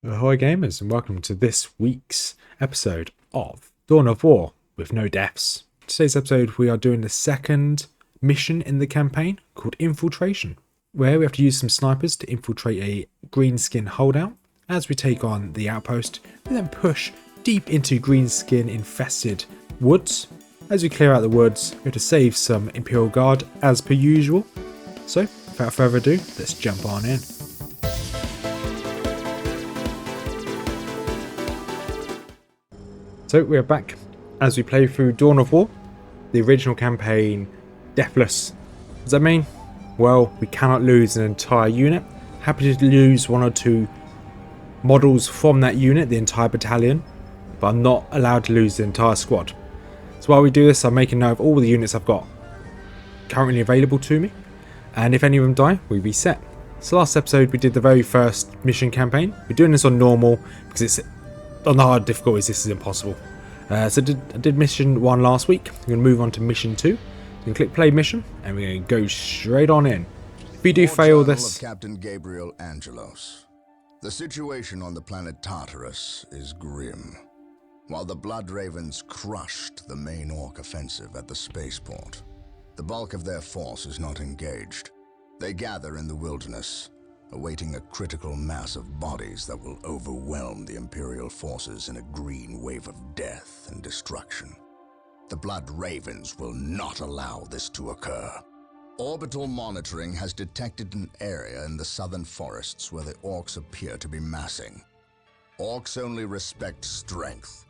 Ahoy gamers, and welcome to this week's episode of Dawn of War with no deaths. Today's episode we are doing the second mission in the campaign called Infiltration, where we have to use some snipers to infiltrate a greenskin holdout. As we take on the outpost, we then push deep into greenskin infested woods. As we clear out the woods, we have to save some Imperial Guard as per usual. So without further ado, let's jump on in. So we are back as we play through Dawn of War, the original campaign, Deathless. What does that mean? Well, we cannot lose an entire unit. Happy to lose one or two models from that unit, the entire battalion, but I'm not allowed to lose the entire squad. So while we do this, I'm making note of all the units I've got currently available to me, and if any of them die, we reset. So last episode we did the very first mission campaign. We're doing this on normal because it's on the hard difficulties, this is impossible. I did mission 1 last week. I'm going to move on to mission 2. You can click play mission and we're going to go straight on in. If we do fail this... Of Captain Gabriel Angelos. The situation on the planet Tartarus is grim. While the Blood Ravens crushed the main Ork offensive at the spaceport, the bulk of their force is not engaged. They gather in the wilderness, awaiting a critical mass of bodies that will overwhelm the Imperial forces in a green wave of death and destruction. The Blood Ravens will not allow this to occur. Orbital monitoring has detected an area in the southern forests where the Orks appear to be massing. Orks only respect strength,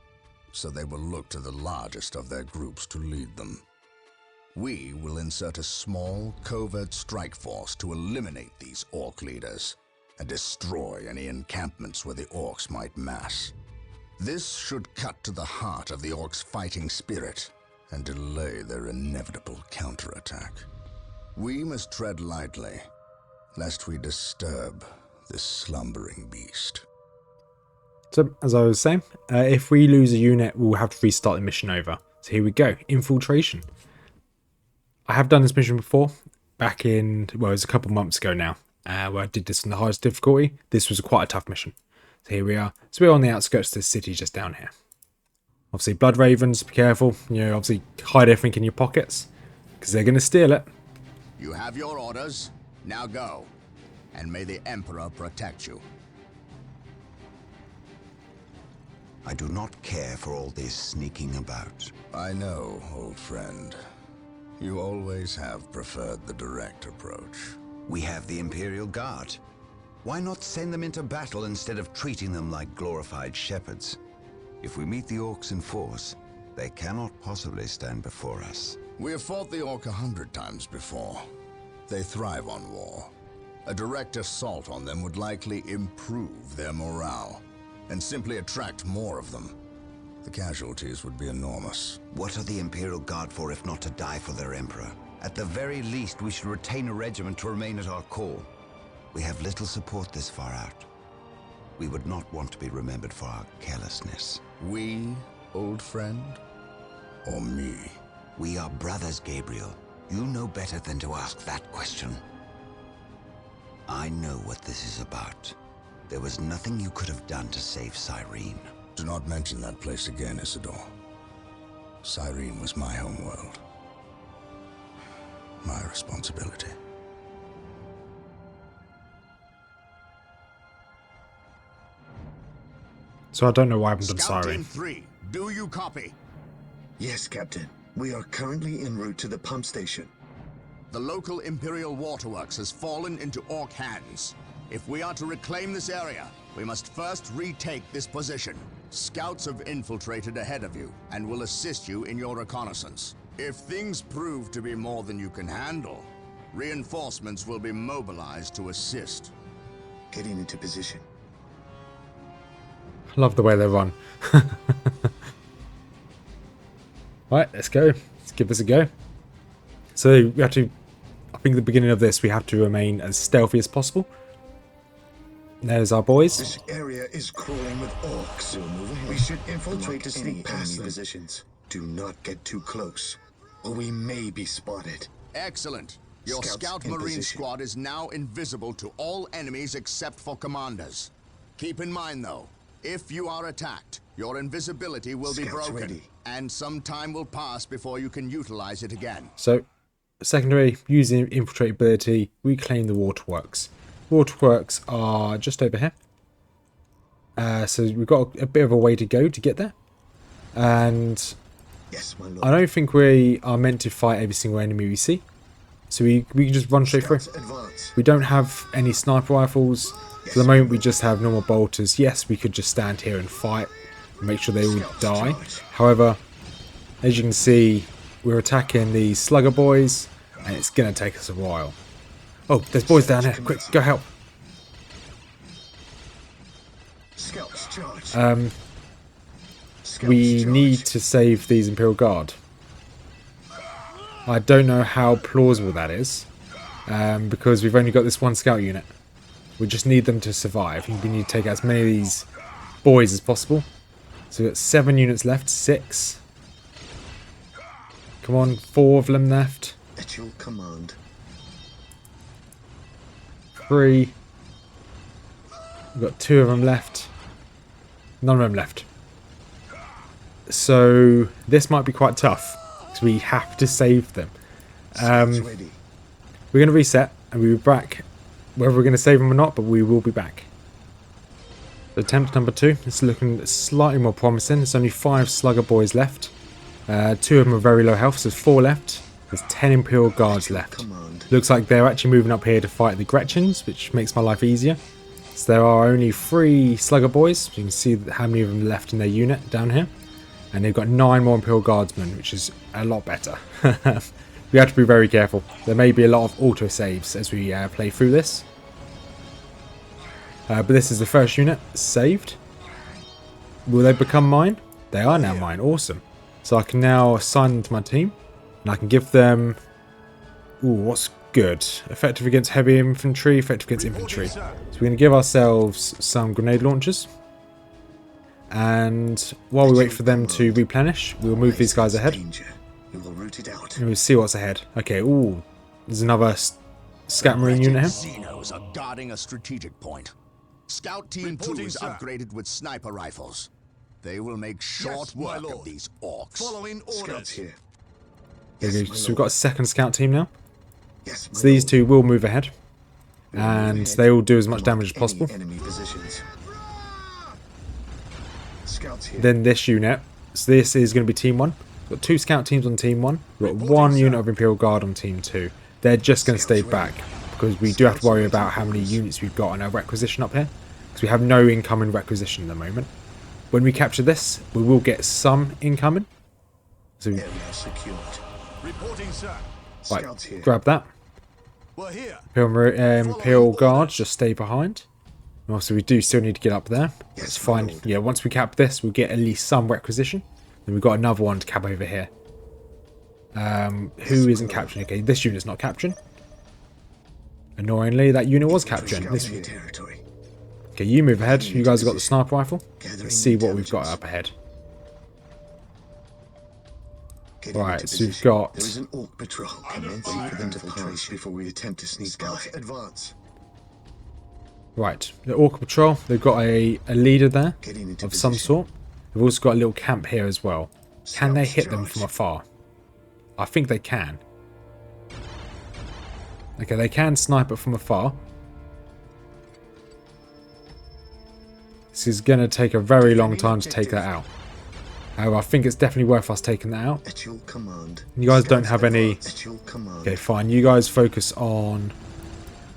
so they will look to the largest of their groups to lead them. We will insert a small, covert strike force to eliminate these Ork leaders and destroy any encampments where the Orks might mass. This should cut to the heart of the Orks' fighting spirit and delay their inevitable counterattack. We must tread lightly, lest we disturb this slumbering beast. So, as I was saying, if we lose a unit, we'll have to restart the mission over. So here we go, Infiltration. I have done this mission before, back in, well, it was a couple months ago now, where I did this on the highest difficulty. This was quite a tough mission. So here we are. So we're on the outskirts of the city just down here. Obviously, Blood Ravens, be careful. You know, obviously, hide everything in your pockets, because they're going to steal it. You have your orders. Now go. And may the Emperor protect you. I do not care for all this sneaking about. I know, old friend. You always have preferred the direct approach. We have the Imperial Guard. Why not send them into battle instead of treating them like glorified shepherds? If we meet the Orks in force, they cannot possibly stand before us. We have fought the Ork 100 times before. They thrive on war. A direct assault on them would likely improve their morale, and simply attract more of them. The casualties would be enormous. What are the Imperial Guard for if not to die for their Emperor? At the very least, we should retain a regiment to remain at our call. We have little support this far out. We would not want to be remembered for our carelessness. We, old friend? Or me? We are brothers, Gabriel. You know better than to ask that question. I know what this is about. There was nothing you could have done to save Cyrene. Do not mention that place again, Isidore. Cyrene was my homeworld. My responsibility. So I don't know why I haven't done Scout Siren. Team 3, do you copy? Yes, Captain. We are currently en route to the pump station. The local Imperial waterworks has fallen into Ork hands. If we are to reclaim this area, we must first retake this position. Scouts have infiltrated ahead of you and will assist you in your reconnaissance. If things prove to be more than you can handle, reinforcements will be mobilized to assist. Getting into position. I love the way they run. Right, let's go. Let's give this a go. So we have to, I think at the beginning of this, we have to remain as stealthy as possible. There's our boys. This area is crawling with Orks. We should infiltrate to sneak past the positions. Do not get too close, or we may be spotted. Excellent. Your Scouts Scout in Marine position. squad is now invisible to all enemies except for commanders. Keep in mind, though, if you are attacked, your invisibility will be Scouts broken, ready. and some time will pass before you can utilize it again. So, secondary, using infiltrate ability, reclaim the waterworks. Waterworks are just over here. So we've got a bit of a way to go to get there. And Yes, my lord. I don't think we are meant to fight every single enemy we see. So we can just run straight through. Scouts advance. We don't have any sniper rifles. For the moment we just have normal bolters. Yes, we could just stand here and fight and make sure they all die. However, as you can see, we're attacking these slugger boys and it's going to take us a while. Oh, there's boys down here. Quick, go help. Scouts charge. Scouts We charge. need to save these Imperial Guard. I don't know how plausible that is, because we've only got this one scout unit. We just need them to survive. We need to take out as many of these boys as possible. So we've got 7 units left, 6. Come on, 4 of them left. At your command. 3. We've got 2 of them left. None of them left. So this might be quite tough, because we have to save them. Scouts ready. We're going to reset and we'll be back, whether we're going to save them or not, but we will be back. Attempt number 2 is looking slightly more promising. There's only 5 slugger boys left. 2 of them are very low health, so there's 4 left. There's 10 Imperial Guards left. Command. Looks like they're actually moving up here to fight the Gretchens, which makes my life easier. So there are only 3 slugger boys. You can see how many of them left in their unit down here. And they've got 9 more Imperial Guardsmen, which is a lot better. We have to be very careful. There may be a lot of auto-saves as we play through this. But this is the first unit saved. Will they become mine? They are now mine. Awesome. So I can now assign them to my team. And I can give them... Ooh, what's good? Effective against heavy infantry, effective against infantry. So we're going to give ourselves some grenade launchers. And while we wait for them to replenish, we'll move these guys ahead. Danger. We will root it out. And we'll see what's ahead. Okay, ooh. There's another Scat Marine unit here. Xenos are guarding a strategic point. Scout Team 2 is upgraded with sniper rifles. They will make short work of these orcs. Following Scouts orders. here. There we Yes, go. my So we've lord. got a second scout team now. Yes, my So these lord. 2 will move ahead. We will move And ahead. they will do as much Mark damage as any possible. Enemy positions. Scouts here. Then this unit. So this is going to be Team 1. We've got 2 scout teams on Team 1. We've got 1 unit of Imperial Guard on Team 2. They're just going to stay back, because we do have to worry about how many units we've got on our requisition up here. Because we have no incoming requisition at the moment. When we capture this, we will get some incoming. So Area secured. Reporting, sir. right, Scouts here. grab that. We're here. Imperial Guards just stay behind. And also we do still need to get up there. Yes, That's my fine. lord. Yeah, once we cap this, we'll get at least some requisition. Then we've got another one to cap over here. Who isn't capturing? Okay, this unit's not capturing. Annoyingly, that unit was capturing. Scouts This, here. Territory. okay, you move ahead. You guys have got the sniper rifle. Gathering Let's see what we've got intelligence. up ahead. Getting Right, into so we've position. got- There is an Ork patrol. Commencing for them to pass before we attempt to sneak Scouts advance. Right, the Orc Patrol. They've got a leader there Getting into of some position. sort. They've also got a little camp here as well. Can they Scouts hit them charge. from afar? I think they can. Okay, they can snipe it from afar. This is going to take a very long time to take that out. However, I think it's definitely worth us taking that out. At your command. You guys don't Scouts have any- advance. At your command. Okay, fine. You guys focus on...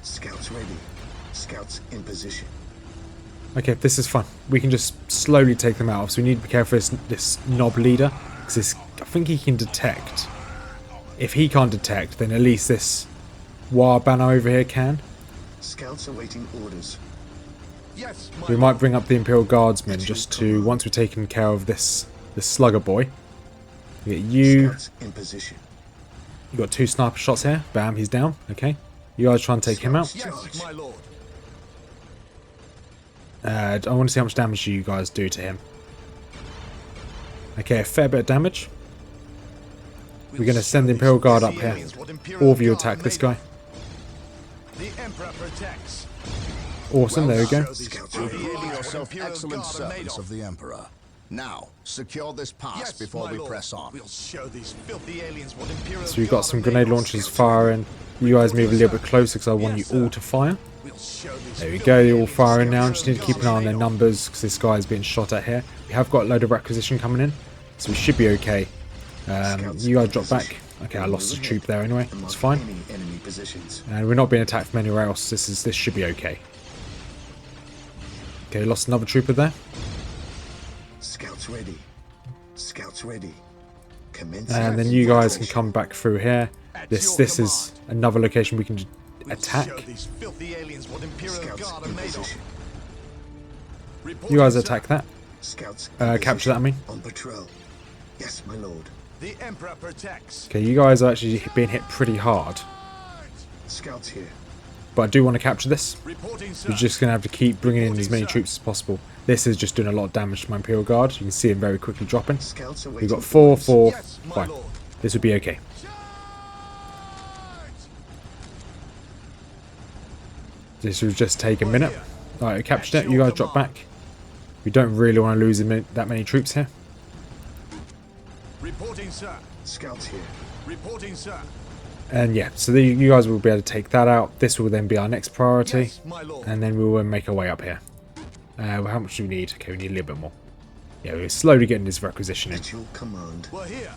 Scouts ready. Scouts in position. Okay, this is fun. We can just slowly take them out. So we need to be careful of this knob leader. Because I think he can detect. If he can't detect, then at least this War Banner over here can. Scouts awaiting orders. Yes, We might bring up the Imperial Guardsmen just to, once we've taken care of this slugger boy. We get you. Scouts in position. You got 2 sniper shots here. Bam, he's down. Okay. You guys try and take him out. Yes, my lord. I want to see how much damage you guys do to him. Okay, a fair bit of damage. We're going to send the Imperial Guard up here. All of you attack this guy. The Emperor protects. Awesome, there we go. Scouts ready. yourself excellent servants of the Emperor. Now, secure this pass before we press on. We'll show these filthy aliens what Imperial So we've got some grenade launchers firing. You guys move a little bit closer because I want you all to fire. There we go, they're all firing now. Just need to keep an eye on their numbers because this guy is being shot at here. We have got a load of requisition coming in, so we should be okay. You guys drop back. Okay, I lost a troop there anyway. That's fine. And we're not being attacked from anywhere else. This should be okay. Okay, lost another trooper there. Scouts ready. Scouts ready. And then you guys can come back through here. This is another location we can attack. You guys attack that. Capture that, I mean. On patrol. Yes, my lord. The Emperor protects. Okay, you guys are actually being hit pretty hard. Scouts here. But I do want to capture this. We're just going to have to keep bringing in as many troops as possible. This is just doing a lot of damage to my Imperial Guard. You can see him very quickly dropping. We've got 4, 4, 5. This would be okay. This will just take a minute. Alright, I captured it. You guys drop back. We don't really want to lose that many troops here. Reporting, sir. Scouts here. Reporting, sir. And yeah, so you guys will be able to take that out. This will then be our next priority. Yes, my lord. And then we will make our way up here. How much do we need? Okay, we need a little bit more. Yeah, we're slowly getting this requisition in. At your command. We're here.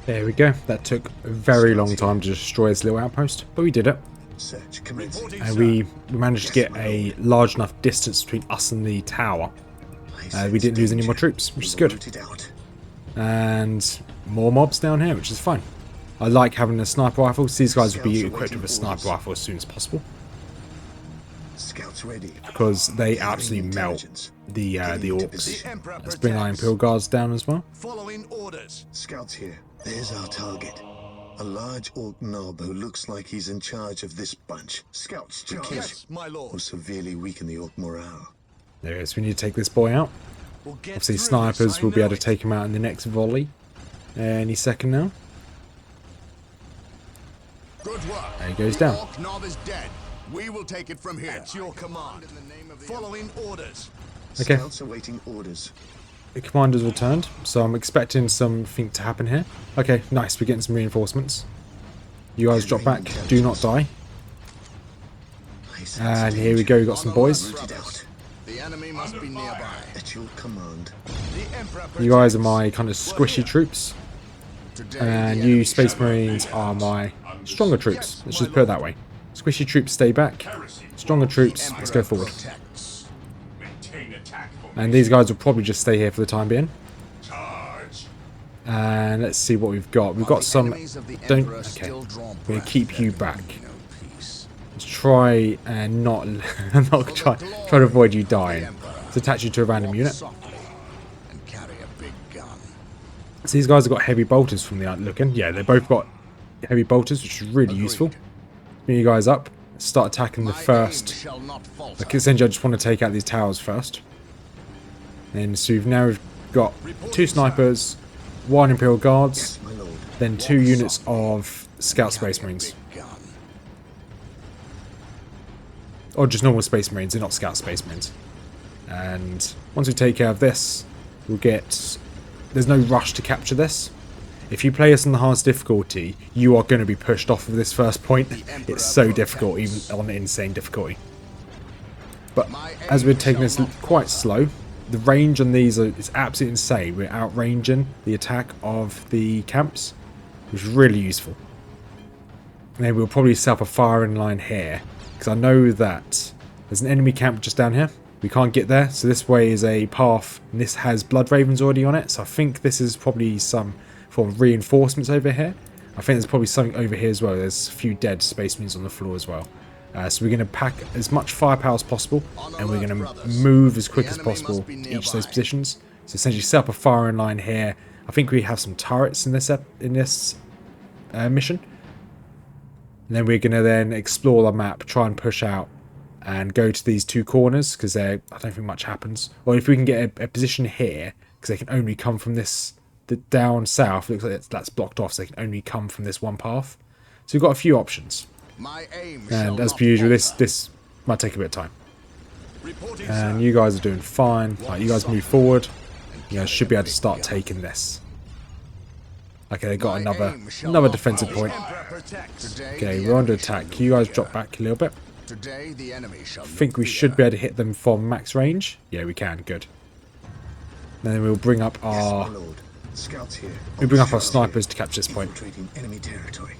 There we go. That took a very long time to destroy this little outpost, but we did it. Search commencing. And we managed to get a large enough distance between us and the tower. We didn't lose any more troops, which is good. And more mobs down here, which is fine. I like having a sniper rifle. So these guys will be equipped with a sniper rifle as soon as possible. Scouts ready. Because they absolutely melt the Orks. Let's bring our Imperial Guards down as well. Following orders. Scouts here. There's our target. A large Ork knob who looks like he's in charge of this bunch. Scouts, charge. Yes, my lord. Will severely weaken the Ork morale. There it is. We need to take this boy out. We'll get Obviously, through snipers this, will be I able know to take him out in the next volley. Any second now. Good work. There he goes down. Ork knob is dead. We will take it from here. At your command. Following orders. Okay. Scouts awaiting orders. The commander's returned, so I'm expecting something to happen here. Okay, nice. We're getting some reinforcements. You guys drop back. Do not die. And here we go. We got some boys. The enemy must be nearby. At your command. The Emperor You guys are my kind of squishy troops. And you Space Marines are my stronger troops. Let's just put it that way. Squishy troops stay back. Stronger troops, let's go forward. And these guys will probably just stay here for the time being. And let's see what we've got. We've got some... Okay. We're going to keep you back. Let's try and not try to avoid you dying. Let's attach you to a random unit. So these guys have got heavy bolters from the looking. Yeah, they both got heavy bolters, which is really useful. Bring you guys up. Start attacking the first. Like, essentially, I just want to take out these towers first. And so we've got 2 snipers, 1 Imperial Guards, then 2 units of Scout Space Marines. Or just normal Space Marines, they're not Scout Space Marines. And once we take care of this, we'll get... There's no rush to capture this. If you play us on the hardest difficulty, you are going to be pushed off of this first point. It's so difficult, even on insane difficulty. But as we're taking this quite slow, the range on these is absolutely insane. We're outranging the attack of the camps, which is really useful. And then we'll probably set up a firing line here, because I know that there's an enemy camp just down here. We can't get there, so this way is a path, and this has Blood Ravens already on it, so I think this is probably some form of reinforcements over here. I think there's probably something over here as well. There's a few dead Space Marines on the floor as well. So we're going to pack as much firepower as possible, and we're going to move as quick as possible to each of those positions. So essentially set up a firing line here. I think we have some turrets in this mission. And then we're going to then explore the map, try and push out, and go to these 2 corners, because I don't think much happens. Or if we can get a position here, because they can only come from this, down south, looks like that's blocked off, so they can only come from this one path. So we've got a few options. And as per usual, this might take a bit of time. Reporting, And sir. you guys are doing fine. Like, you guys move forward. You guys should be able to start taking this. Okay, they got another defensive point. Emperor protects. Okay, we're under attack. You guys drop back a little bit. Today the enemy shall I think we should be able to hit them from max range. Yeah, we can. Good. Then we'll bring up our Scouts here. snipers to capture this point. Infiltrating enemy territory.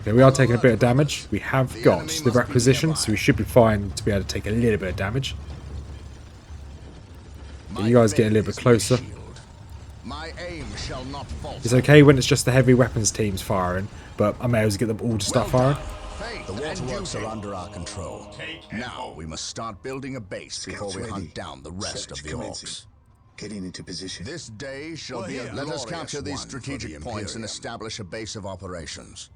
Okay, we are taking a bit of damage. We have got the requisition, so we should be fine to be able to take a little bit of damage. But you guys get a little bit closer. My aim shall not falter. It's okay when it's just the heavy weapons teams firing, but I may as well get them all to start firing. The waterworks are under our control. Now we must start building a base before we hunt down the rest of the Orks. Getting into position. This day shall Well, be a here. Let us glorious capture these one for strategic the points and Imperium. establish a base of operations.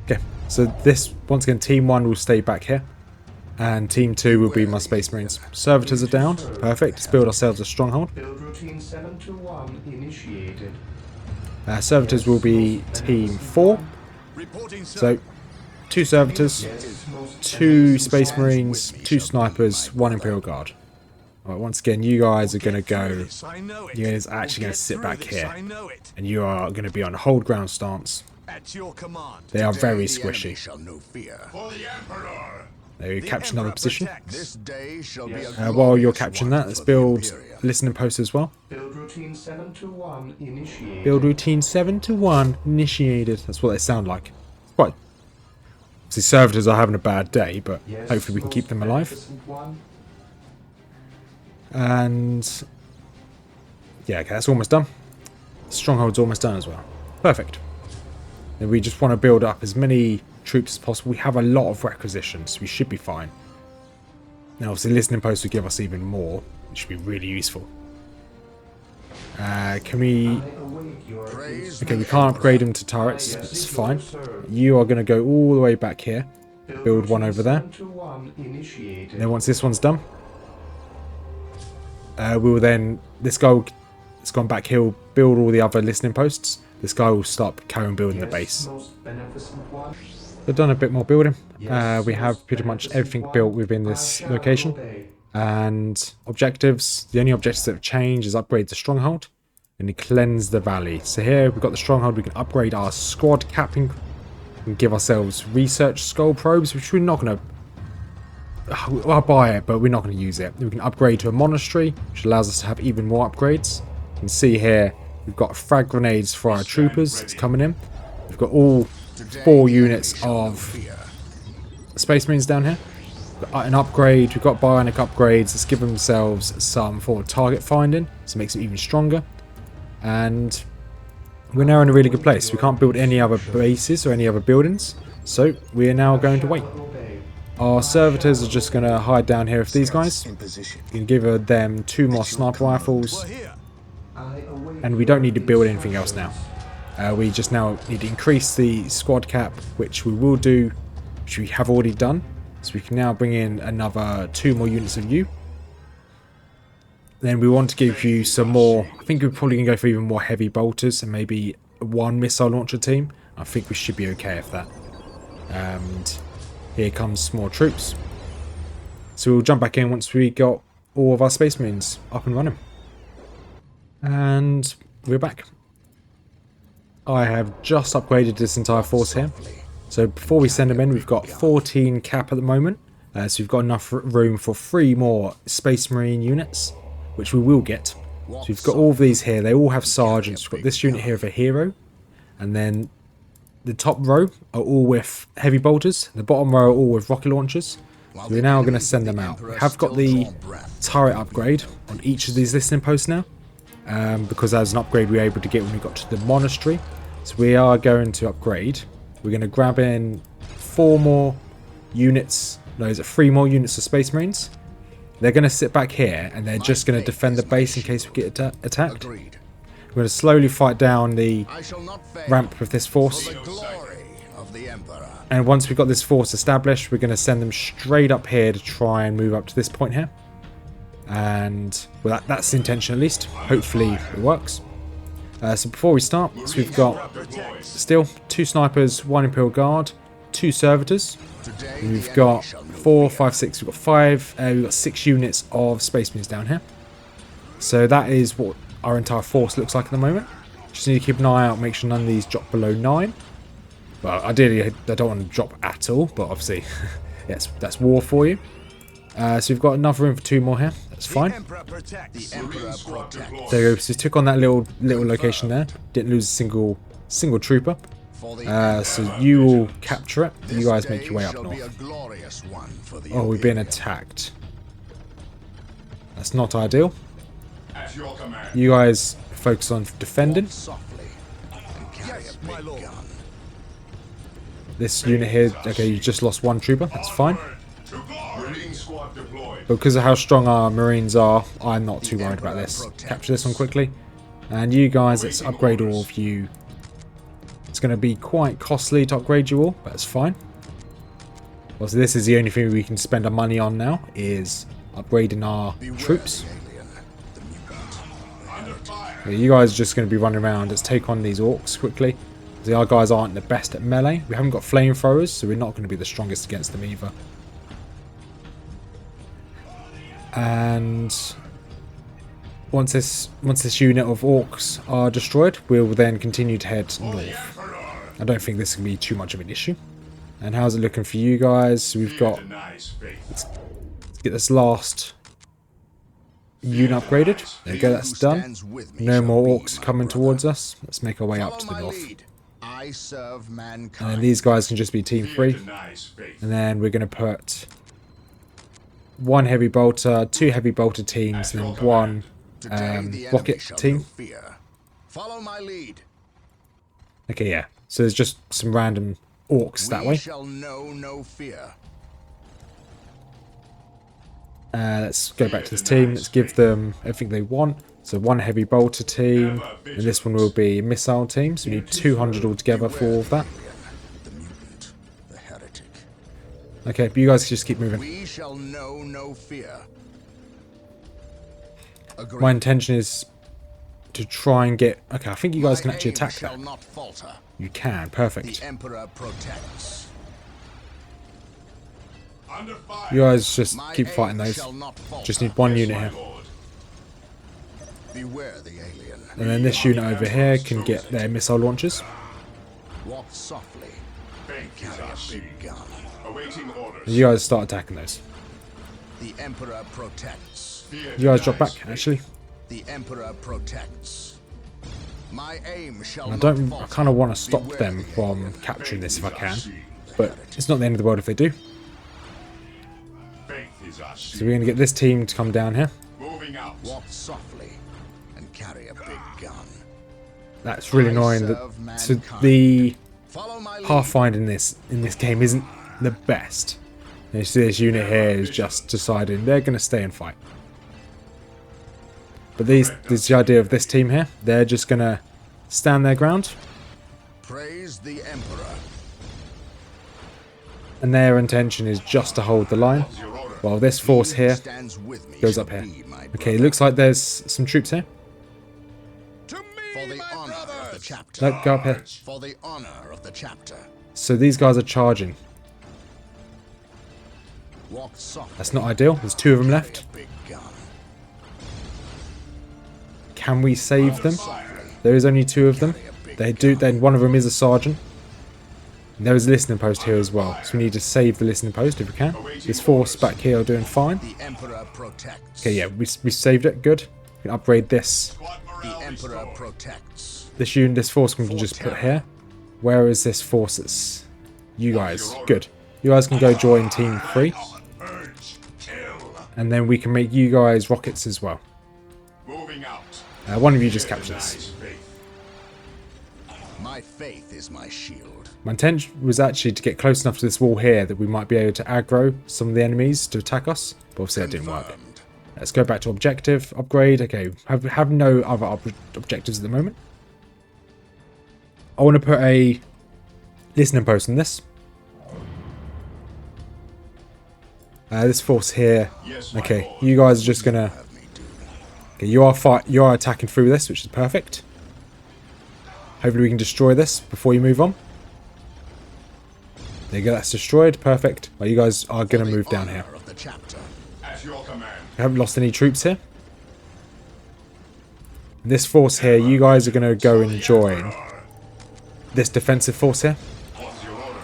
Okay, so this, once again, Team 1 will stay back here. And Team 2 will be my Space Marines. Servitors are down. Perfect. Let's build ourselves a stronghold. Build routine 721 initiated. Servitors will be Team 4. Reporting, sir. So, 2 Servitors, 2 Space Marines, 2 Snipers, 1 Imperial Guard. Alright, once again, you guys are going to go... This, I know it. You guys are We'll actually going get to sit through back this, here. I know it. And you are going to be on a hold ground stance. At your command. They are Today very the enemy squishy. shall know fear. For the Emperor. They The capture another Emperor position. protects. This day shall be a While you're glorious capturing one that, let's for the build Imperium. listening posts as well. Build routine 721 initiated. Build routine 7-1 initiated. That's what they sound like. Quite. The servitors are having a bad day, but Yes, hopefully we can keep them alive. magnificent one. And yeah, okay, that's almost done. Stronghold's almost done as well. Perfect. And we just want to build up as many troops as possible. We have a lot of requisitions. We should be fine. Now, obviously, listening posts will give us even more, which should be really useful. Can we... I await your Praise Okay, we the can't upgrade Emperor. them to turrets. Yes, It's sir. fine. You are going to go all the way back here. Build one routine over there. 721 initiated. And then once this one's done, we will then... This guy has gone back. He'll build all the other listening posts. This guy will start carrying building the Yes, base. most beneficent one. We've done a bit more building. Yes, We have most pretty much beneficent everything one. built within I this shall location. obey. And objectives. The only objectives that have changed is upgrade the stronghold and cleanse the valley. So here we've got the stronghold. We can upgrade our squad capping and give ourselves research skull probes, which we're not going to... I'll buy it, but we're not going to use it. We can upgrade to a monastery, which allows us to have even more upgrades. You can see here we've got frag grenades for our troopers. It's coming in. We've got all Today 4 the units enemy shall know of fear. Space Marines down here. Got an upgrade. We've got bionic upgrades. Let's give themselves some for target finding, so it makes them even stronger. And we're now in a really good place. We can't build any other bases or any other buildings, so we are now going to wait. Obey. Our servitors are just going to hide down here with these guys. In position. You can give them 2 more sniper rifles, We're here. I await and we don't need to build anything else now. We just now need to increase the squad cap, which we will do, which we have already done. So we can now bring in another 2 more units of you. Then we want to give you some more. I think we're probably going to go for even more heavy bolters and maybe 1 missile launcher team. I think we should be okay with that. And here comes more troops. So we'll jump back in once we got all of our Space Marines up and running. And we're back. I have just upgraded this entire force here. So before we send them in, we've got 14 cap at the moment. So we've got enough room for 3 more Space Marine units, which we will get. So we've got all of these here. They all have sergeants. We've got this unit here of a hero. And then the top row are all with heavy bolters. The bottom row are all with rocket launchers. So we're now going to send them out. We have got the turret upgrade on each of these listening posts now. Because as an upgrade we were able to get when we got to the monastery. So we are going to upgrade. We're going to grab in 4 more units. No, is it 3 more units of Space Marines? They're going to sit back here and they're just going to defend the base in case we get attacked. Agreed. We're going to slowly fight down the I shall not fail ramp with this force. for the glory of the Emperor. And once we've got this force established, we're going to send them straight up here to try and move up to this point here. And well, that's the intention at least. Hopefully it works. So before we start, so we've got still 2 snipers, 1 Imperial Guard, 2 servitors. Today And the we've enemy got shall know 4, 5, 6. We've got 5. We've got 6 units of Space Marines down here. So that is what our entire force looks like at the moment. Just need to keep an eye out, make sure none of these drop below 9. Well, ideally, I don't want to drop at all, but obviously, yes, that's war for you. So we've got enough room for 2 more here. That's fine. The Emperor protects. There you go. So took on that little location there. Didn't lose a single trooper. So you will capture it. You guys make your way up north. Oh, we're being attacked. That's not ideal. At your command. You guys focus on defending. Yes, my lord. This unit here, okay, you just lost 1 trooper. That's fine. To glory. Marine squad deployed. But because of how strong our Marines are, I'm not too worried about this. Capture this one quickly. And you guys, let's upgrade all of you. It's going to be quite costly to upgrade you all, but it's fine. Well, so this is the only thing we can spend our money on now, is upgrading our troops. Yeah, you guys are just going to be running around. Let's take on these Orks quickly. Our guys aren't the best at melee. We haven't got flamethrowers, so we're not going to be the strongest against them either. And once this unit of Orks are destroyed, we'll then continue to head north. I don't think this can be too much of an issue. And how's it looking for you guys? So we've got, let's get this last unit upgraded. There we go, that's done. No more Orks coming towards us. Let's make our way up to the north. And then these guys can just be team 3. And then we're going to put 1 heavy bolter, 2 heavy bolter teams, and then 1 rocket team. Follow my lead. Okay, yeah. So there's just some random Orks that way. We shall know no fear. Let's go back to this team. Let's give them everything they want. So 1 heavy bolter team, and this one will be a missile team. So we need 200 altogether for all of that. The mutant, the heretic. Okay, but you guys just keep moving. We shall know no fear. Agreed. My intention is to try and get... Okay, I think you guys can actually attack shall that. not falter. You can, perfect. The Emperor protects. Under fire. You guys just My keep fighting aim those. shall not falter. Just need 1 unit My here. lord. Beware the alien. And then this unit over here can get their missile launchers. Walk softly. Faith is our shield. Big gun. Awaiting orders. You guys start attacking those. The Emperor protects. Fear You guys drop denies back, faith. actually. The Emperor protects. My aim shall I not don't. I falter. kind of want to stop Beware them the from alien. capturing this if I can. Shield. But it's not the end of the world if they do. Faith is our So shield. we're going to get this team to come down here. Moving out. Walk softly and carry a big gun. That's really annoying. That so the Follow my lead. pathfinding in this game isn't the best. And you see this unit here is just deciding they're going to stay and fight. But this is the idea of this team here. They're just going to stand their ground, Praise the Emperor. and their intention is just to hold the line. While this force here Stands with me goes shall up here. be my Okay, brother. it looks like there's some troops here. For the honor of the chapter. Look, go up here. For the honor of the chapter. So these guys are charging. Walk softly. That's not ideal. There's 2 of them left. Big gun. Can we save them? There is only 2 of them. They do. Then one of them is a sergeant. And there is a listening post here as well. So we need to save the listening post if we can. This force back here are doing fine. The Emperor protects. Okay, yeah, we saved it. Good. We can upgrade this. Squad The morale Emperor restored. protects. This unit, this force we can just put here. Where is this force? It's you guys. Good. You guys can go join team 3. Urge. Kill. And then we can make you guys rockets as well. Moving out. One of you just capture this. Denies faith. My faith is my shield. My intention was actually to get close enough to this wall here that we might be able to aggro some of the enemies to attack us. But obviously that didn't work. Confirmed. Let's go back to objective. Upgrade. Okay, have no other objectives at the moment. I want to put a listening post on this. This force here. Yes, my Okay, lord. you guys are just gonna. Okay, you are attacking through this, which is perfect. Hopefully we can destroy this before you move on. There you go, that's destroyed. Perfect. Well, you guys are going to move down here. Of the chapter. At your command. We haven't lost any troops here. This force here, you guys are going to go and join this defensive force here. What's your order?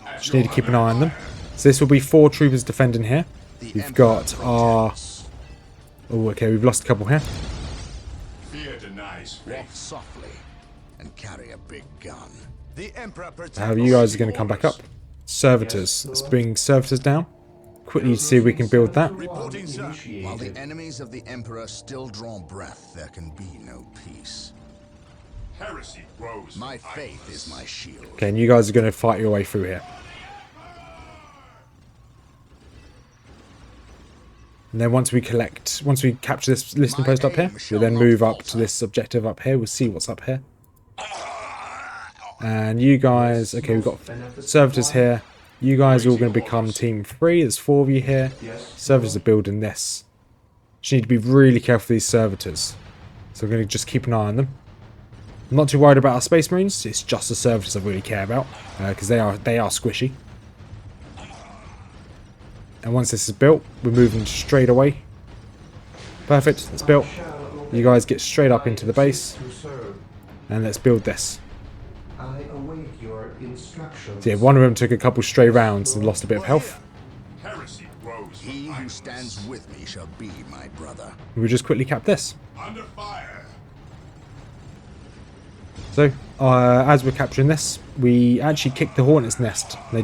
At Just your need to keep an command. eye on them. So this will be 4 troopers defending here. The We've Emperor got our... protects. Oh, okay, we've lost a couple here. Fear denies Walk faith. softly and carry a big gun. The Emperor protects. How you guys are going to come back up? Servitors. Let's bring servitors down. Quickly see if we can build that. Reporting, sir. While the enemies of the Emperor still draw breath, there can be no peace. Heresy grows. My faith is my shield. Okay, and you guys are going to fight your way through here. And then once we capture this listening post up here, we'll then move up to this objective up here. We'll see what's up here. And you guys, okay, we've got servitors here. You guys are all going to become team 3. There's 4 of you here. Servitors are building this. Just need to be really careful with these servitors. So we're going to just keep an eye on them. I'm not too worried about our Space Marines. It's just the servitors I really care about, because they are squishy. And once this is built, we're moving straight away. Perfect, it's built. You guys get straight up into the base, and let's build this. I await your instructions. So yeah, one of them took a couple stray rounds and lost a bit of health. Heresy grows. He who stands with me shall be my brother. We'll just quickly cap this. Under fire. So, as we're capturing this, we actually kicked the Hornet's Nest. They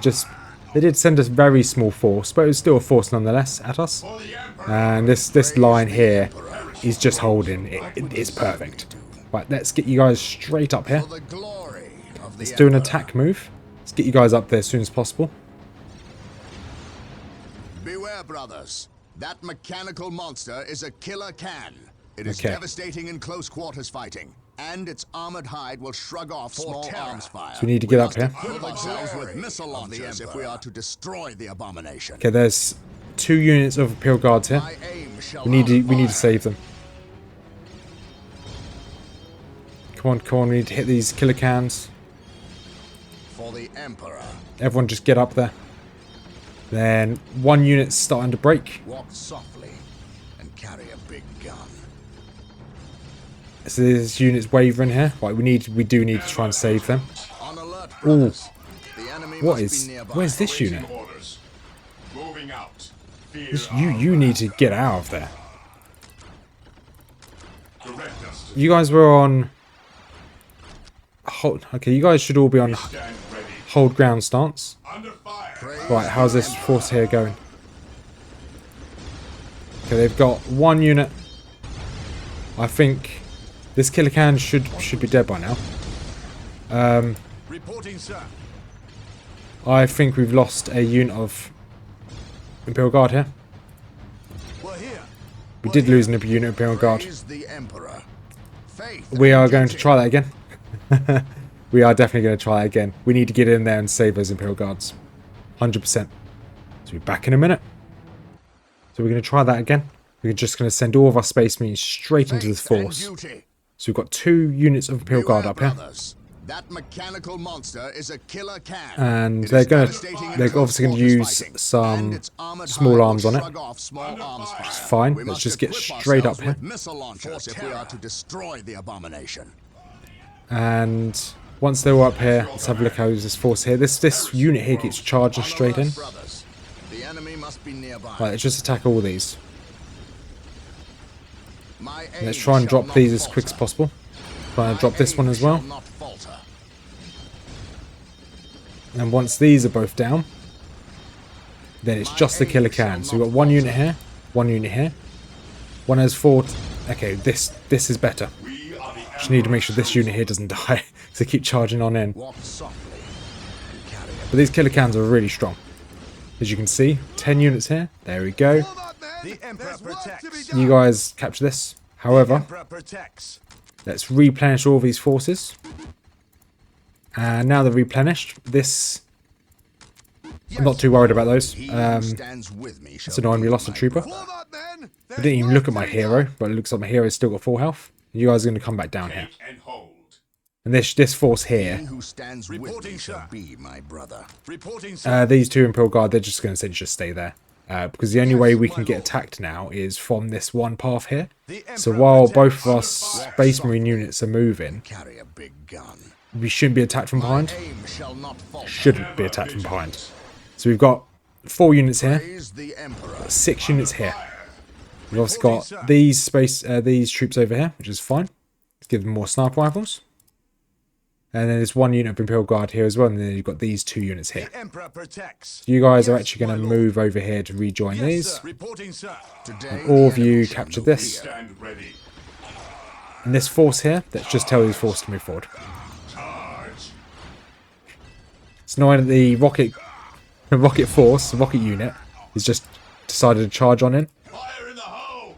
did send us very small force, but it was still a force nonetheless at us. For the Emperor. And this line here is just holding. It's perfect. Right, let's get you guys straight up here. For the glory of the Let's do an Emperor. attack move. Let's get you guys up there as soon as possible. Beware, brothers. That mechanical monster is a killer can. It is Okay. devastating in close quarters fighting, and its armored hide will shrug off small arms fire. So we need to get up here. Equip ourselves with missile launchers if we are to destroy the abomination. Okay, there's 2 units of Imperial Guards here. My aim shall We need to outfire. save them. Come on, we need to hit these killer cans. For the Emperor. Everyone just get up there. Then 1 unit's starting to break. Walk softly and carry a big gun. So this unit's wavering here. Right, we do need to try and save them. On alert, brothers. The enemy What must is? be nearby. Where's this unit? Awaiting orders. Moving out. Fear You need to get out of there. direct us to You guys were on hold. Okay, you guys should all be on stand ready. hold ground stance. Under fire. Right, how's this force here going? Okay, they've got 1 unit. I think this killer can should be dead by now. Reporting, sir. I think we've lost a unit of Imperial Guard here. We're here. We did lose an unit of Imperial Guard. Praise the Emperor. Faith We are and going to duty. try that again. We are definitely going to try that again. We need to get in there and save those Imperial Guards. 100%. So we'll be back in a minute. So we're going to try that again. We're just going to send all of our Space Marines straight into this Faith and force. duty. So we've got 2 units of Imperial Guard Beware, up here. brothers. That mechanical monster is a killer can. And It they're is gonna devastating in they're close obviously gonna quarters use fighting, some and its armored small hide will arms on it. shrug off small arms fire. It's fine. We Let's must just get equip straight ourselves up here. with missile launchers if we are to destroy the abomination. And once they're all up here, let's have a look how this force here. This unit here gets charging straight in. Brothers, the enemy must be nearby. Right, let's just attack all these. My Let's aim try and shall drop not these as falter. quick as possible. Try and My drop this one aim as well. shall not falter. And once these are both down, then it's just the killer can. So we've got 1 unit here, 1 unit here. One has 4. Okay, this is better. We are the Just need to make sure this unit here doesn't die. So they keep charging on in. Walk softly and carry a But these killer cans are really strong. As you can see, 10 units here. There we go. The Emperor protects. You guys capture this. However, Emperor protects. let's replenish all these forces. And now they're replenished. I'm not too worried about those. He who stands with me It's shall annoying we be lost a my trooper. brother. I didn't even look at my hero, but it looks like my hero's still got full health. You guys are going to come back down here. take and hold. And this force here, He who stands with me shall be my brother. Reporting, sir. these two Imperial Guard, they're just going to just stay there. Because the only way we can get attacked now is from this one path here. So while both of our Space Marine units are moving, Carry a big gun. we shouldn't be attacked from behind. Aim shall not falter. Shouldn't be attacked from behind. So we've got 4 units here, Praise the Emperor. 6 units here. We've also got these troops over here, which is fine. Let's give them more sniper rifles. And then there's 1 unit of Imperial Guard here as well, and then you've got these 2 units here. The Emperor protects. So you guys are actually going to move over here to rejoin these. Sir. Reporting, sir. Today, All of the you enemy shall capture know this. fear. Stand ready. And this force here, let's just tell these force to move forward. Charge. It's annoying that the rocket force, the rocket unit, is just decided to charge on in. Fire in the hole.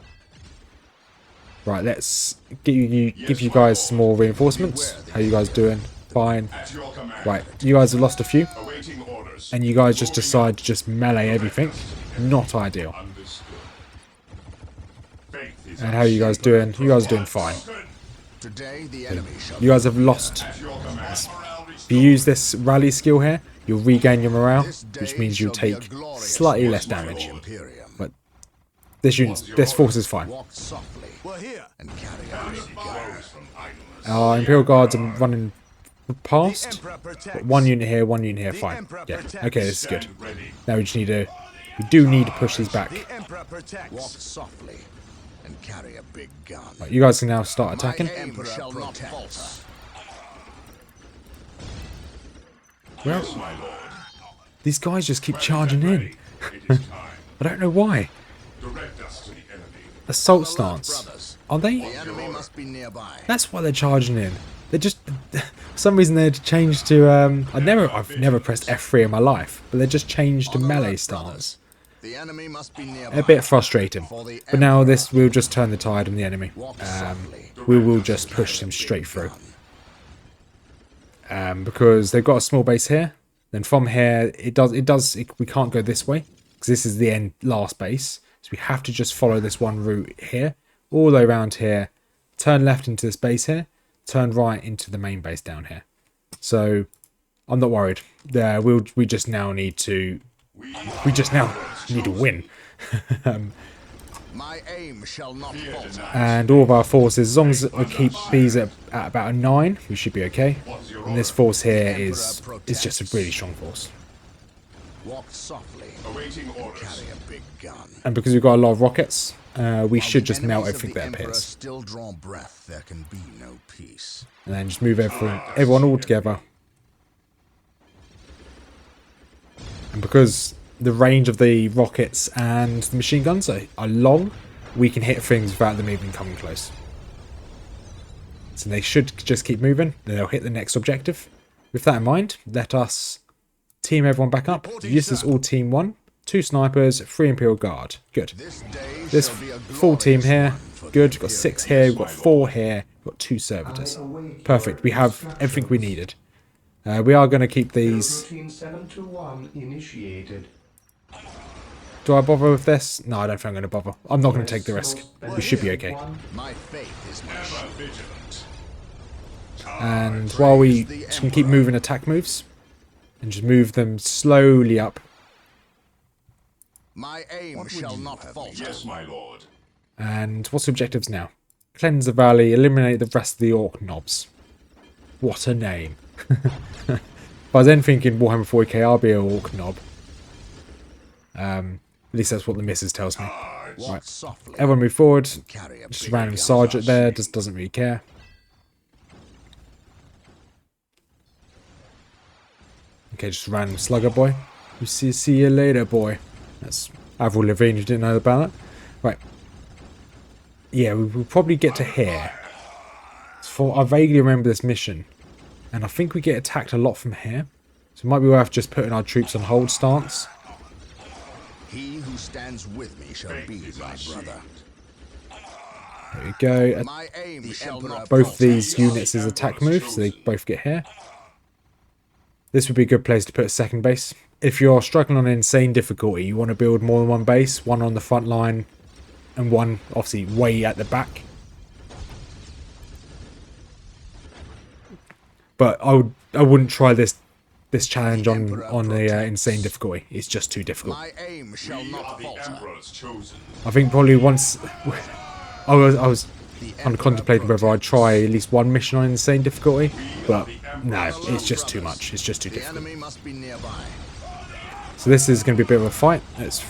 Right, let's give you guys some more reinforcements. How you guys doing? Fine. At your command. Right, you guys have lost a few, Awaiting orders. and you guys just decide to just melee everything. Not ideal. Understood. Faith is And how you guys doing? You guys are doing fine. Today, the enemy shall You guys have lost. At your command. Morale If you use this rally skill here, you'll regain your morale, This day which means you'll shall be a take glorious slightly war less for the damage. Imperium. But this force is fine. Walk softly We're here. and carry a big gun. flows from idleness. Our Imperial Guards are running past. Emperor protects. But 1 unit here, 1 unit here, fine. Emperor Yeah, protects. okay, this is good. Stand ready. Now we just need to, we do need to push these back. The Emperor protects. Walk softly and carry a big gun. Right, you guys can now start attacking. My aim shall not falter. Well, Yes, my lord. these guys just keep charging in. It is time. I don't know why. Direct us to the enemy. Assault stance. Brothers, Are the they? enemy must be nearby. That's why they're charging in. They just, for some reason they changed to, I've never pressed F3 in my life, but they just changed to On melee alert, stance. brothers. The enemy must be nearby. A bit frustrating. But now this will just turn the tide on the enemy. Walk softly. We will just push them straight through. Because they've got a small base here. Then from here, we can't go this way because this is the last base. So we have to just follow this one route here, all the way around here, turn left into this base here, turn right into the main base down here. So I'm not worried. We just now need to win. My aim shall not falter. And all of our forces, as long as we keep these at about a 9, we should be okay. And this force here is just a really strong force. Walk softly. Awaiting orders. Carry a big gun. And because we've got a lot of rockets, we should While just the melt enemies of everything the that Emperor appears. still draw breath, there can be no peace. And then just move everyone all together. And because the range of the rockets and the machine guns are long, we can hit things without them even coming close. So they should just keep moving, then they'll hit the next objective. With that in mind, let us team everyone back up. This is all team 1. 2 snipers, 3 Imperial Guard. Good. This shall be a full team glorious here. one for the Good. We've got 6 here. We've got 4 here. We've got 2 I servitors. await Perfect. We your have everything we instructions. needed. We are going to keep these. Routine 721 initiated. Do I bother with this? No, I don't think I'm going to bother. I'm not going to take the risk. We should be okay. My faith is my Ever shield. vigilant. And while we just can keep moving attack moves and just move them slowly up. My aim shall not falter. Yes, my lord. And what's the objectives now? Cleanse the valley, eliminate the rest of the orc knobs. What a name. If I was then thinking Warhammer 40k, I'll be an orc knob. At least that's what the missus tells me. Walk softly. Everyone move forward. Carry a Just big random gun. sergeant there, just doesn't really care. Okay, just random slugger boy. You see you later, boy. That's Avril Lavigne, you didn't know about that. Right. Yeah, we'll probably get to here. I vaguely remember this mission. And I think we get attacked a lot from here. So it might be worth just putting our troops on hold stance. He who stands with me shall be my brother. There we go. My aim shall not Both falter. these units is attack moves, so they both get here. This would be a good place to put a second base. If you're struggling on insane difficulty, you want to build more than one base, one on the front line and one obviously way at the back. But I wouldn't try this challenge on the insane difficulty. It's just too difficult. My aim shall We are not the falter. Emperor's chosen. I think probably once I was kind of contemplating whether I'd try at least one mission on insane difficulty, but no, it's just too much. It's just too The difficult. enemy must be nearby. So this is going to be a bit of a fight. Let's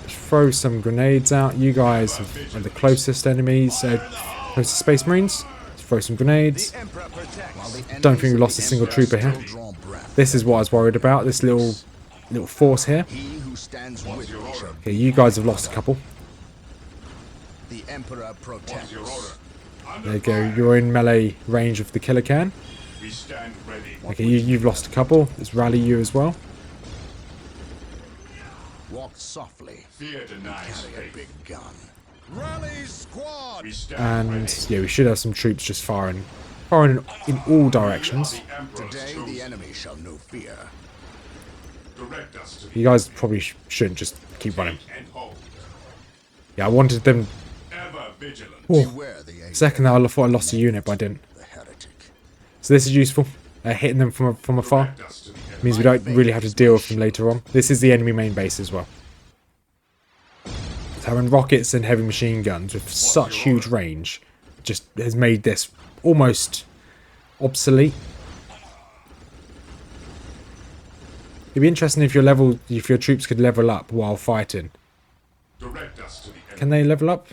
throw some grenades out. You guys are the closest enemies, closest Space Marines. Let's throw some grenades. Emperor protects. While the Don't think we enemies lost of a the single Emperor trooper here. still draw breath. This is what I was worried about. This little force here. He who stands with me shall Okay, you guys have lost a couple. The Emperor protects. Your order. There you go. You're in melee range of the killer can. We stand ready. Okay, you've lost a couple. Let's rally you as well. Walk softly. Fear denies Carry a faith. big gun. Rally squad. We stand And ready. yeah, we should have some troops just firing in all directions. The Emperor's Today the chosen. enemy shall know fear. Direct us to the You guys probably shouldn't just keep running. and hold. Yeah, I wanted them. Ever vigilant. Oh, Beware the alien, second there, I thought I lost a unit, but I didn't. the heretic. So this is useful. Hitting them from afar Direct us to the enemy. means we don't really have to deal with them later on. This is the enemy main base as well. So having rockets and heavy machine guns with such huge range just has made this almost obsolete. It'd be interesting if your troops could level up while fighting. Direct us to the enemy. Can they level up?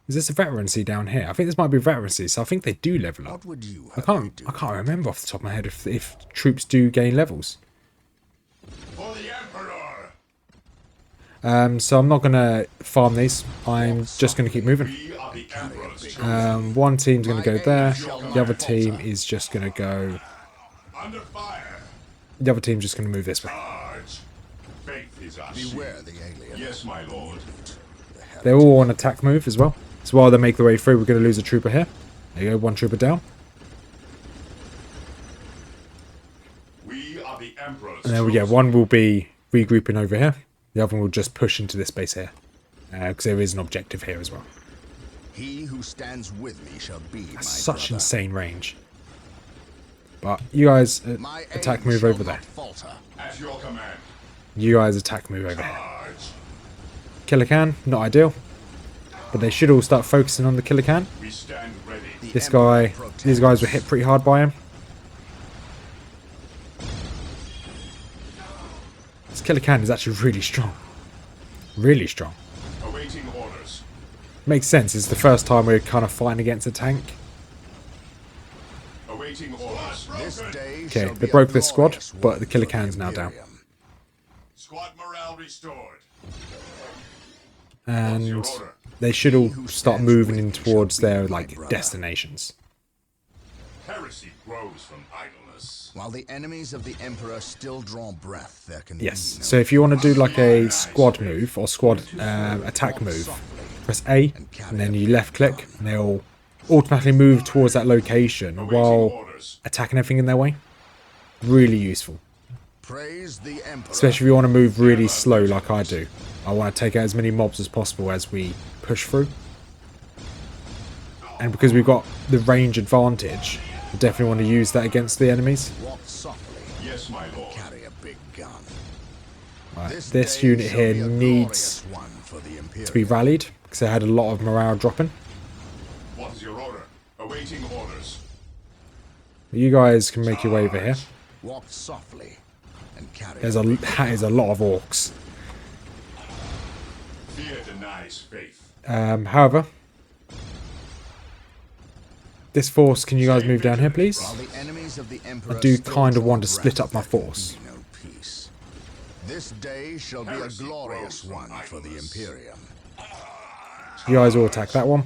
Is this a veterancy down here? I think this might be veterancy, so I think they do level up. What would you I have me can't do? I can't remember off the top of my head if troops do gain levels. For the Emperor. So I'm not gonna farm these. I'm just gonna keep moving. We are the Emperor's chosen. One team's gonna go there. The other team is just gonna go. Under fire. The other team's just gonna move this way. Charge. Faith is our Beware shield. the alien. Yes, my lord. They're all on attack move as well. So while they make their way through, we're gonna lose a trooper here. There you go, one trooper down. We are the Emperor's And then chosen. yeah, one will be regrouping over here. The other one will just push into this base here, because there is an objective here as well. He who stands with me shall be my Such brother. insane range. But you guys My attack aim move shall over there. not falter. At your command. You guys attack move over here. Charge. Killer can, not ideal. But they should all start focusing on the killer can. We stand ready. The This Emperor guy, protects. these guys were hit pretty hard by him. This killer can is actually really strong. Really strong. Awaiting orders. Makes sense, it's the first time we're kind of fighting against a tank. Awaiting orders. This day Okay, shall they be a broke this squad, glorious but one the killer for can's now down. Imperium. Squad morale restored. And they should all start moving in towards their destinations. Heresy grows from idleness. While the enemies of the Emperor still draw breath, there can Yes, be no so if you want to do like a squad move or squad attack move, press A and then you left click and they'll automatically move towards that location Awaiting while orders. attacking everything in their way. Really useful. praise the Emperor. Especially if you want to move really slow like I do. I want to take out as many mobs as possible as we push through. And because we've got the range advantage, I definitely want to use that against the enemies. Walk softly. Yes, my lord. Carry a big gun. Right, This this day unit shall here be a needs glorious one for the Imperium. to be rallied because they had a lot of morale dropping. What is your order? Awaiting orders. You guys can make your way over here. Walk softly and carry That is a lot of orcs. Fear denies faith. However, this force, can you guys move down here, please? While the enemies of the Emperor I do still kind of draw want to split breath, up my there can force. be no peace. This day shall be a Heresy glorious grows one from for the idleness. Imperium. You guys all attack that one.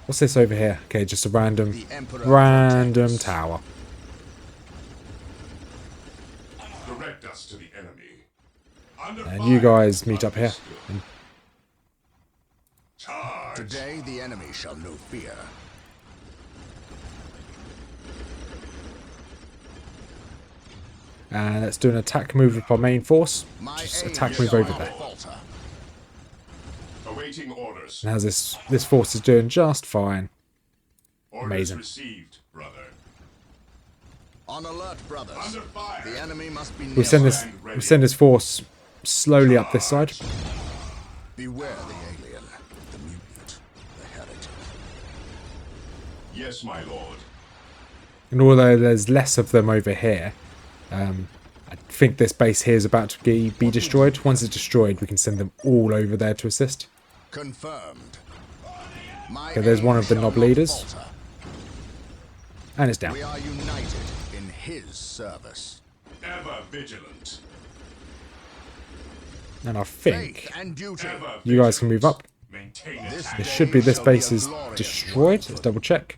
What's this over here? Okay, just a random The Emperor protects. tower. Direct us to the enemy. Under And you fire. guys meet up here. And Charge. Today the enemy shall know fear. let's do an attack move with our main force. My Just aim attack move shall over not there. falter. Awaiting orders. And as this force is doing just fine. Orders Amazing. received, brother. On alert, brothers. Under fire. The enemy must be near. We send this force slowly up this side. Beware the alien, the mutant, the heretic. Yes, my lord. And although there's less of them over here, I think this base here is about to be destroyed. Once it's destroyed, we can send them all over there to assist. Confirmed. Okay, there's one of the knob leaders. And it's down. We are united in his service. Ever vigilant. And I think Faith and duty. Ever you guys can move up. maintain This attack. It should be this base is destroyed. Let's double check.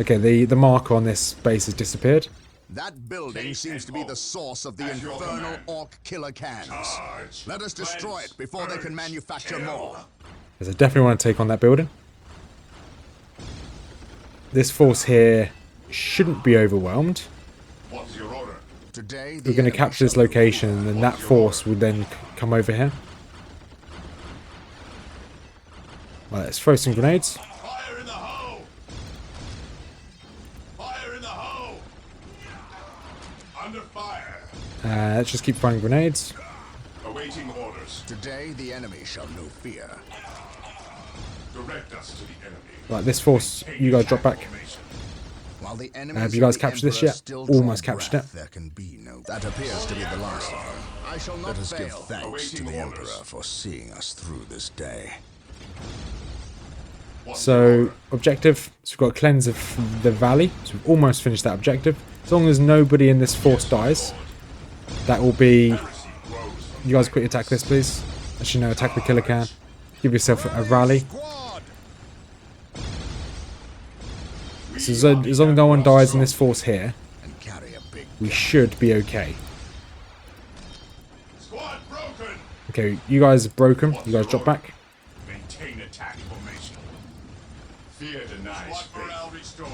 Okay, the marker on this base has disappeared. That building seems to be the source of the At your infernal command. orc killer cans. Charge. Let us destroy it before they can Purge. manufacture Kill. more. Because I definitely want to take on that building. This force here shouldn't be overwhelmed. What's your order? Today, We're going to capture this location, and then that force will then come over here. Right, let's throw some grenades. Fire in the hole! Fire in the hole! Under fire. Let's just keep throwing grenades. Awaiting orders. Today, the enemy shall know fear. Direct us to the enemy. Right, this force, you guys drop back. Formation. While the enemy Have you guys captured this yet? Almost captured it. There can be no. That appears to be the last of them. I shall not Let us give thanks to Awaiting the orders. Emperor for seeing us through this day. What's So, your order? objective. So we've got cleanse of the valley. So we've almost finished that objective. As long as nobody in this force dies, that will be... Heresy grows from You guys quickly attack this, please. Actually, no, attack the killer can. Give yourself a rally. Squad! So as long as no one dies in this force here, And carry a big. we should be okay. Squad broken. Okay, you guys are broken. You guys drop back. Maintain attack formation. Fear denies Squad morale restored.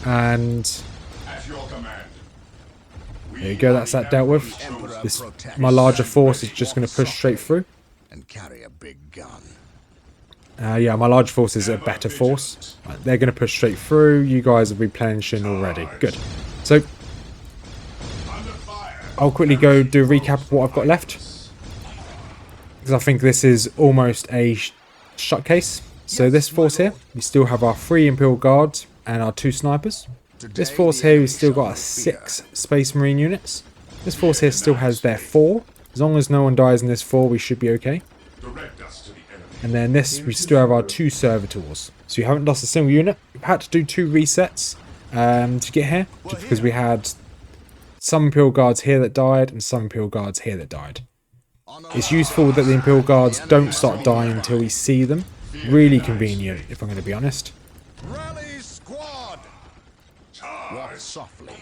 And At your command. there you go, that's that dealt with. This, my larger force is just going to push straight through. And carry a big gun. Yeah, my large force is a better force. Right, they're going to push straight through. You guys are replenishing already. Good. So, Under fire. I'll quickly go do a recap of what I've got left. Because I think this is almost a shut case. So this force here, we still have our 3 Imperial Guards and our 2 snipers. This force here, we've still got our 6 Space Marine units. This force here still has their 4. As long as no one dies in this 4, we should be okay. Direct us to the enemy. And then this, we still have our 2 servitors. So you haven't lost a single unit. We've had to do 2 resets to get here. Just because we had some Imperial Guards here that died and some Imperial Guards here that died. It's useful that the Imperial Guards don't start dying until we see them. Really convenient, if I'm going to be honest. Rally squad! Walk softly.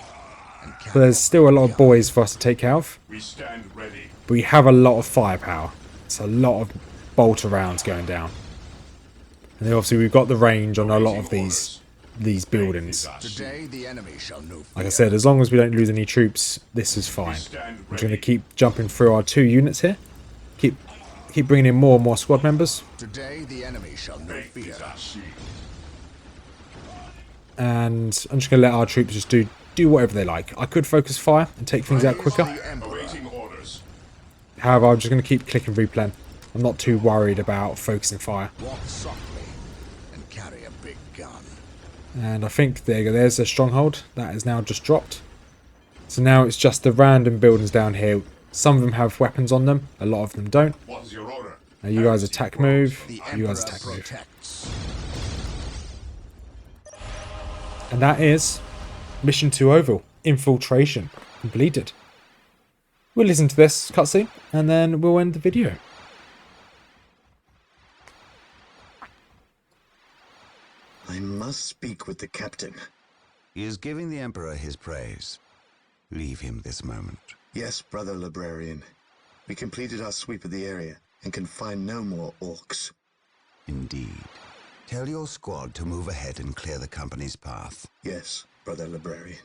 And But carry there's still a lot of boys for us to take care of. We stand ready. But we have a lot of firepower. It's a lot of bolter rounds going down. And then obviously we've got the range on a lot of these buildings. Today, the enemy shall know fear. Like I said, as long as we don't lose any troops, this is fine. I'm just going to keep jumping through our 2 units here. Keep bringing in more and more squad members. Today, the enemy shall know Faith fear. is our shield. And I'm just going to let our troops just do whatever they like. I could focus fire and take things out quicker. The Emperor. Awaiting orders. However, I'm just going to keep clicking replen. I'm not too worried about focusing fire. Walk softly and carry a big gun. And I think there you go. There's a stronghold that is now just dropped. So now it's just the random buildings down here. Some of them have weapons on them. A lot of them don't. What is your order? Now you guys attack move. The You Emperor guys attack move. protects. And that is Mission 2 Oval. Infiltration. Completed. We'll listen to this cutscene and then we'll end the video. I must speak with the captain. He is giving the Emperor his praise. Leave him this moment. Yes, brother librarian. We completed our sweep of the area and can find no more orcs. Indeed. Tell your squad to move ahead and clear the company's path. Yes, brother librarian.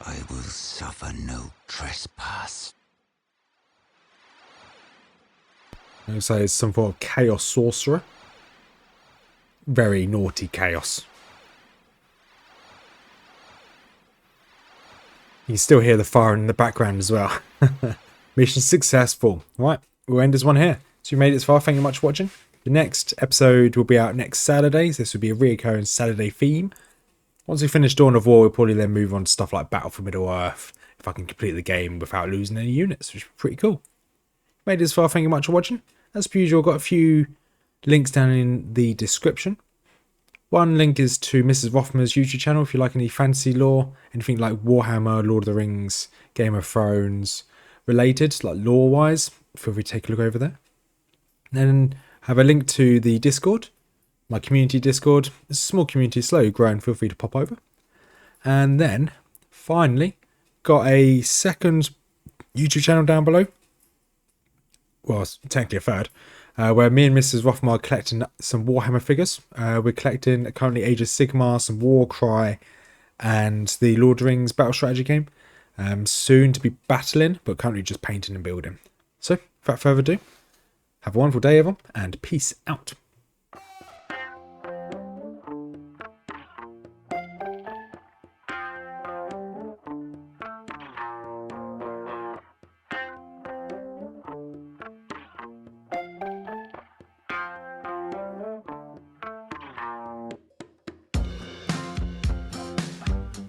I will suffer no trespass. Looks like it's some form of chaos sorcerer. Very naughty chaos. You can still hear the fire in the background as well. Mission successful. Right, we'll end this one here. So you made it this far, thank you much for watching. The next episode will be out next Saturday. So this will be a reoccurring Saturday theme. Once we finish Dawn of War, we'll probably then move on to stuff like Battle for Middle-earth. If I can complete the game without losing any units, which is pretty cool. Made it this far, thank you much for watching. As per usual, I've got a few links down in the description. One link is to Mrs Rothmers YouTube channel if you like any fantasy lore, anything like Warhammer, Lord of the Rings, Game of Thrones related, like lore wise. Feel free to take a look over there. Then have a link to the Discord, my community Discord. It's a small community, slowly growing. Feel free to pop over. And then finally got a second YouTube channel down below. Well, it's technically a third. Where me and Mrs Rothmers are collecting some Warhammer figures. We're collecting currently Age of Sigmar, some Warcry, and the Lord of the Rings battle strategy game. Soon to be battling, but currently just painting and building. So, without further ado, have a wonderful day, everyone, and peace out.